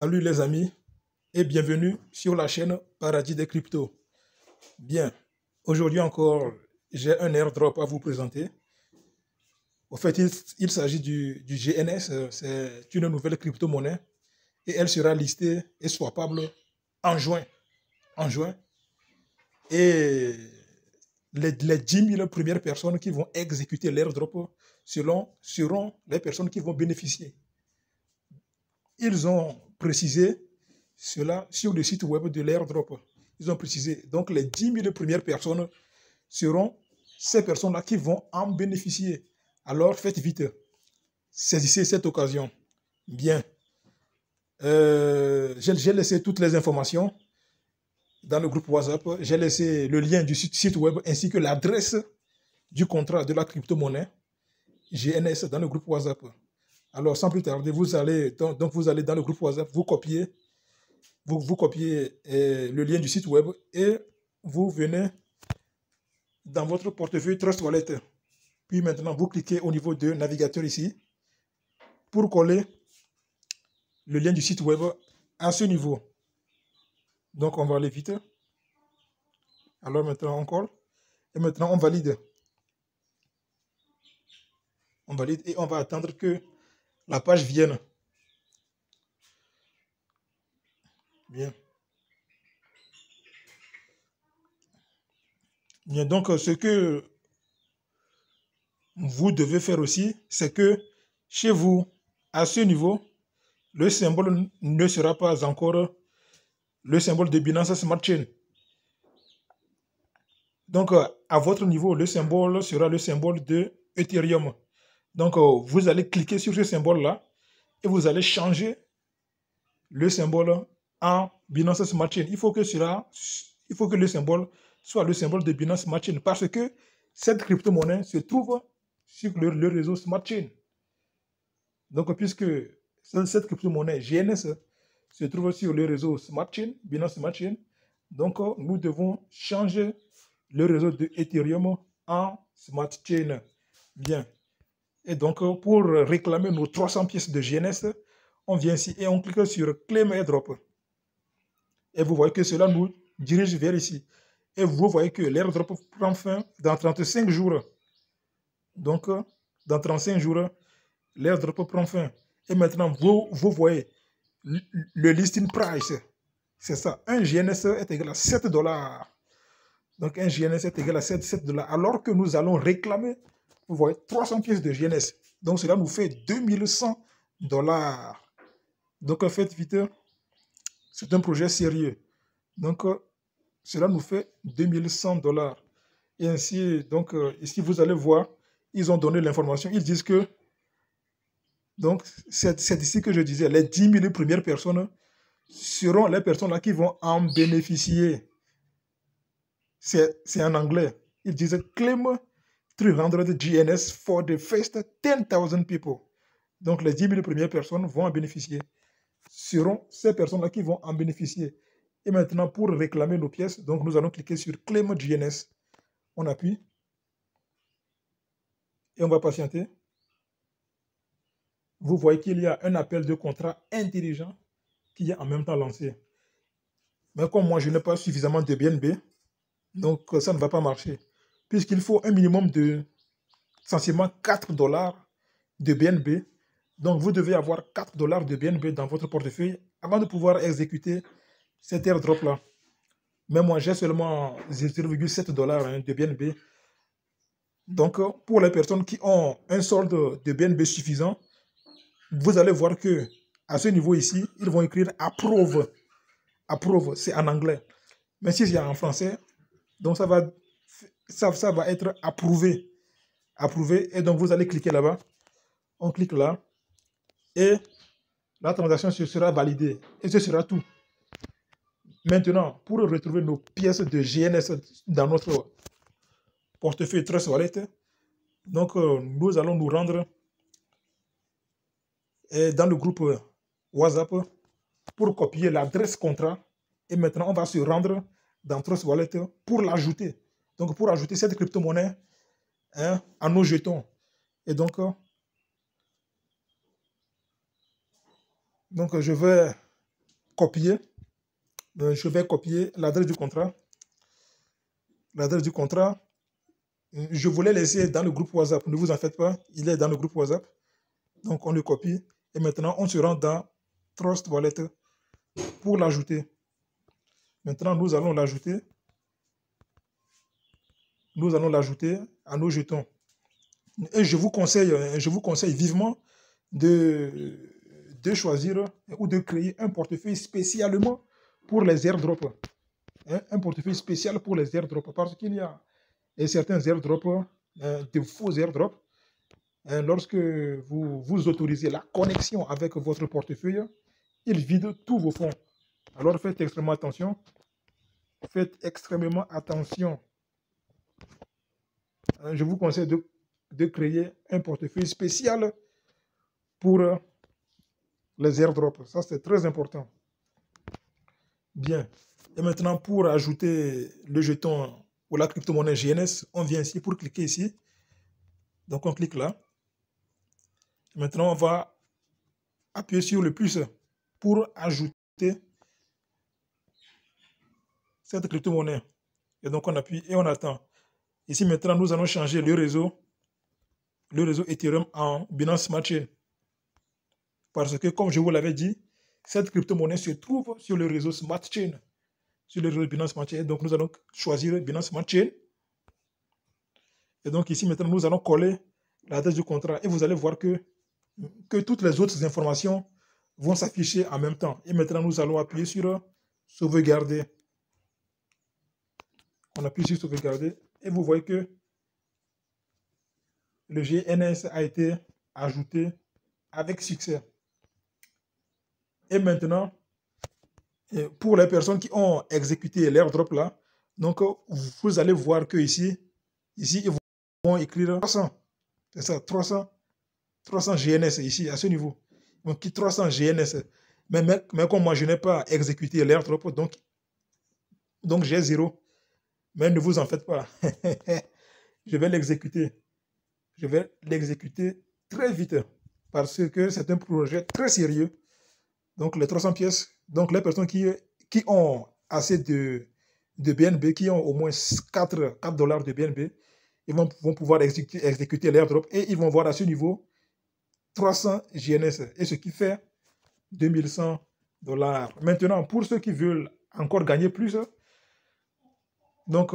Salut les amis et bienvenue sur la chaîne Paradis des cryptos. Bien, aujourd'hui encore, j'ai un airdrop à vous présenter. Au fait, il s'agit du GNS, c'est une nouvelle crypto-monnaie et elle sera listée et swappable en juin. En juin. Et les 10 000 premières personnes qui vont exécuter l'airdrop seront les personnes qui vont bénéficier. Ils ont précisé cela sur le site web de l'airdrop. Ils ont précisé. Donc, les 10 000 premières personnes seront ces personnes-là qui vont en bénéficier. Alors, faites vite. Saisissez cette occasion. Bien. J'ai laissé toutes les informations dans le groupe WhatsApp. J'ai laissé le lien du site web ainsi que l'adresse du contrat de la crypto-monnaie GNS dans le groupe WhatsApp. Alors, sans plus tarder, vous allez dans le groupe WhatsApp, vous copiez le lien du site web et vous venez dans votre portefeuille Trust Wallet. Puis maintenant, vous cliquez au niveau de navigateur ici pour coller le lien du site web à ce niveau. Donc, on va aller vite. Alors maintenant, on colle. Et maintenant, on valide. On valide et on va attendre que la page vienne. Bien. Bien, donc ce que vous devez faire aussi, c'est que chez vous, à ce niveau, le symbole ne sera pas encore le symbole de Binance Smart Chain. Donc, à votre niveau, le symbole sera le symbole de Ethereum. Donc, vous allez cliquer sur ce symbole-là et vous allez changer le symbole en Binance Smart Chain. Il faut que le symbole soit le symbole de Binance Smart Chain parce que cette crypto-monnaie se trouve sur le réseau Smart Chain. Donc, puisque cette crypto-monnaie GNS se trouve sur le réseau Smart Chain, Binance Smart Chain, donc nous devons changer le réseau de Ethereum en Smart Chain. Bien. Et donc, pour réclamer nos 300 pièces de GNS, on vient ici et on clique sur Claim Airdrop. Et vous voyez que cela nous dirige vers ici. Et vous voyez que l'airdrop prend fin dans 35 jours. Donc, dans 35 jours, l'airdrop prend fin. Et maintenant, vous voyez le listing price. C'est ça. Un GNS est égal à 7 $. Donc, un GNS est égal à 7 $. Alors que nous allons réclamer, vous voyez, 300 pièces de GNS. Donc, cela nous fait 2100 $. Donc, faites vite. C'est un projet sérieux. Donc, cela nous fait 2100 $. Et ainsi, donc, ici, vous allez voir, ils ont donné l'information. Ils disent que, donc, c'est ici que je disais, les 10 000 premières personnes seront les personnes là qui vont en bénéficier. C'est en anglais. Ils disent claim 300 GNS for the first 10,000 people. Donc, les 10 000 premières personnes vont en bénéficier. Seront ces personnes-là qui vont en bénéficier. Et maintenant, pour réclamer nos pièces, donc nous allons cliquer sur Claim GNS. On appuie. Et on va patienter. Vous voyez qu'il y a un appel de contrat intelligent qui est en même temps lancé. Mais comme moi, je n'ai pas suffisamment de BNB, donc ça ne va pas marcher. Puisqu'il faut un minimum de sensiblement 4 $ de BNB. Donc vous devez avoir 4 $ de BNB dans votre portefeuille avant de pouvoir exécuter cet airdrop-là. Mais moi, j'ai seulement 0,7 $ de BNB. Donc, pour les personnes qui ont un solde de BNB suffisant, vous allez voir que à ce niveau ici, ils vont écrire approve. Approve, c'est en anglais. Mais si c'est en français, donc ça va être approuvé. Approuvé. Et donc, vous allez cliquer là-bas. On clique là. Et la transaction sera validée. Et ce sera tout. Maintenant, pour retrouver nos pièces de GNS dans notre portefeuille Trust Wallet, donc nous allons nous rendre dans le groupe WhatsApp pour copier l'adresse contrat. Et maintenant, on va se rendre dans Trust Wallet pour l'ajouter. Donc, pour ajouter cette crypto-monnaie à nos jetons. Et donc je vais copier. Je vais copier l'adresse du contrat. L'adresse du contrat, je voulais laisser dans le groupe WhatsApp. Ne vous en faites pas, il est dans le groupe WhatsApp. Donc, on le copie. Et maintenant, on se rend dans Trust Wallet pour l'ajouter. Maintenant, nous allons l'ajouter. Nous allons l'ajouter à nos jetons. Et je vous conseille vivement de choisir ou de créer un portefeuille spécialement pour les airdrops. Un portefeuille spécial pour les airdrops. Parce qu'il y a certains airdrops, de faux airdrops. Lorsque vous autorisez la connexion avec votre portefeuille, ils vident tous vos fonds. Alors faites extrêmement attention. Faites extrêmement attention. Je vous conseille de créer un portefeuille spécial pour les airdrops. Ça, c'est très important. Bien. Et maintenant, pour ajouter le jeton ou la crypto-monnaie GNS, on vient ici pour cliquer ici. Donc, on clique là. Et maintenant, on va appuyer sur le plus pour ajouter cette crypto-monnaie. Et donc, on appuie et on attend. Ici, maintenant, nous allons changer le réseau Ethereum en Binance Smart Chain. Parce que, comme je vous l'avais dit, cette crypto-monnaie se trouve sur le réseau Smart Chain. Sur le réseau Binance Smart Chain. Donc, nous allons choisir Binance Smart Chain. Et donc, ici, maintenant, nous allons coller l'adresse du contrat. Et vous allez voir que toutes les autres informations vont s'afficher en même temps. Et maintenant, nous allons appuyer sur sauvegarder. On appuie sur sauvegarder. Et vous voyez que le GNS a été ajouté avec succès. Et maintenant, pour les personnes qui ont exécuté l'airdrop là, donc vous allez voir que ici ils vont écrire 300. C'est ça, 300 GNS ici, à ce niveau. Donc 300 GNS. Mais comme moi, je n'ai pas exécuté l'airdrop, donc j'ai 0. Mais ne vous en faites pas. Je vais l'exécuter. Je vais l'exécuter très vite. Parce que c'est un projet très sérieux. Donc les 300 pièces, donc les personnes qui ont assez de BNB, qui ont au moins 4 $ de BNB, ils vont pouvoir exécuter l'airdrop et ils vont voir à ce niveau 300 GNS, et ce qui fait 2100 $. Maintenant, pour ceux qui veulent encore gagner plus, donc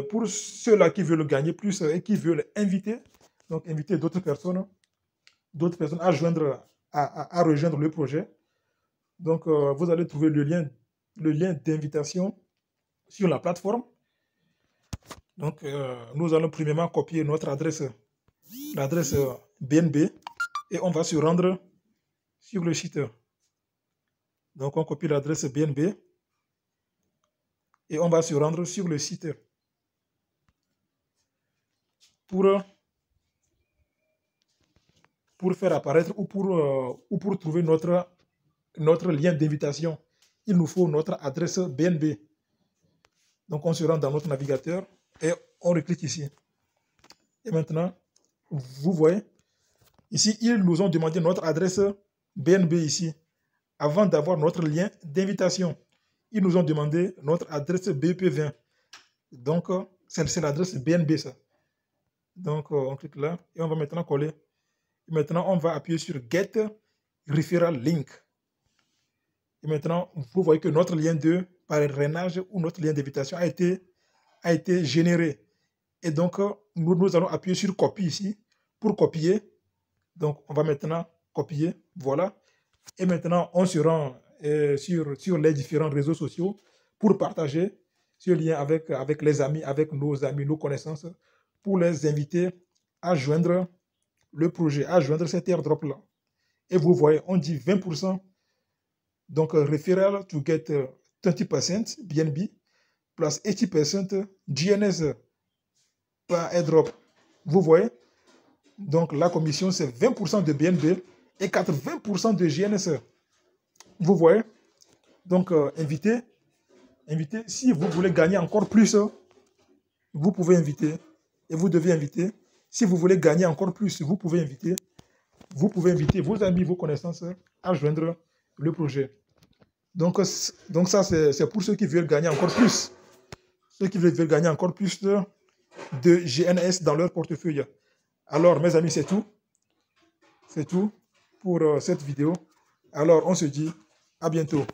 pour ceux-là qui veulent gagner plus et qui veulent inviter d'autres personnes à rejoindre le projet. Donc, vous allez trouver le lien d'invitation sur la plateforme. Donc, nous allons premièrement copier notre adresse, l'adresse BNB, et on va se rendre sur le site. Donc, on copie l'adresse BNB et on va se rendre sur le site pour faire apparaître ou pour trouver notre lien d'invitation. Il nous faut notre adresse BNB. Donc, on se rend dans notre navigateur et on reclique ici. Et maintenant, vous voyez, ici, ils nous ont demandé notre adresse BNB ici. Avant d'avoir notre lien d'invitation, ils nous ont demandé notre adresse BP20. Donc, c'est l'adresse BNB, ça. Donc, on clique là et on va maintenant coller. Et maintenant, on va appuyer sur Get Referral Link. Et maintenant, vous voyez que notre lien de parrainage ou notre lien d'invitation a été généré. Et donc, nous allons appuyer sur Copie ici pour copier. Donc, on va maintenant copier. Voilà. Et maintenant, on se rend sur les différents réseaux sociaux pour partager ce lien avec les amis, avec nos amis, nos connaissances, pour les inviter à joindre le projet, à joindre cet airdrop-là. Et vous voyez, on dit 20%. Donc, referral to get 20% BNB plus 80% GNS par airdrop. Vous voyez? Donc, la commission, c'est 20% de BNB et 80% de GNS. Vous voyez? Donc, invitez. Si vous voulez gagner encore plus, vous pouvez inviter. Et vous devez inviter. Si vous voulez gagner encore plus, vous pouvez inviter. Vous pouvez inviter vos amis, vos connaissances à joindre le projet. Donc ça, c'est pour ceux qui veulent gagner encore plus. Ceux qui veulent gagner encore plus de GNS dans leur portefeuille. Alors, mes amis, c'est tout. C'est tout pour cette vidéo. Alors, on se dit à bientôt.